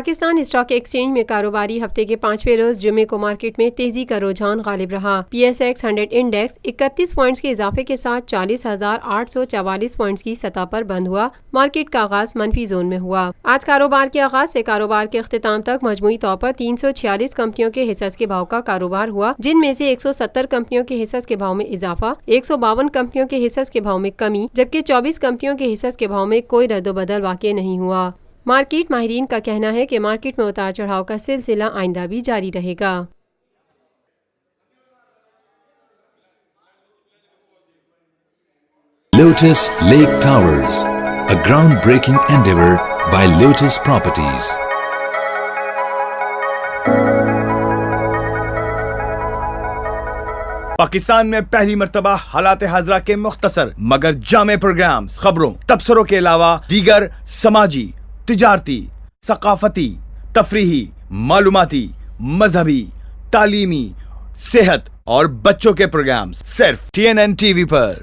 Pakistan stock exchange میں کاروباری ہفتے کے 5ویں روز جمعے کو مارکیٹ میں تیزی کا رجحان غالب رہا۔ P S x 100 index 31 points کے اضافے کے ساتھ 40,844 پوائنٹس کی سطح پر بند ہوا۔ مارکیٹ کا آغاز منفی زون میں ہوا۔ آج کاروبار کے آغاز سے کاروبار کے اختتام تک مجموعی طور پر 346 کمپنیوں کے حصص کے بھاؤ کا کاروبار ہوا، جن میں سے 170 کمپنیوں کے حصص کے بھاؤ میں اضافہ، 152 کمپنیوں کے حصص کے بھاؤ میں کمی، جبکہ 24 کمپنیوں کے حصص کے بھاؤ میں کوئی رد و بدل واقع نہیں ہوا۔ مارکیٹ ماہرین کا کہنا ہے کہ مارکیٹ میں اتار چڑھاؤ کا سلسلہ آئندہ بھی جاری رہے گا۔ Lotus Lake Towers, a groundbreaking endeavor by Lotus Properties. Pakistan میں پہلی مرتبہ حالات حاضرہ کے مختصر مگر جامع پروگرامز، خبروں، تبصروں کے علاوہ دیگر سماجی، تجارتی، ثقافتی، تفریحی، معلوماتی، مذہبی، تعلیمی، صحت اور بچوں کے پروگرامز صرف TNN TV پر۔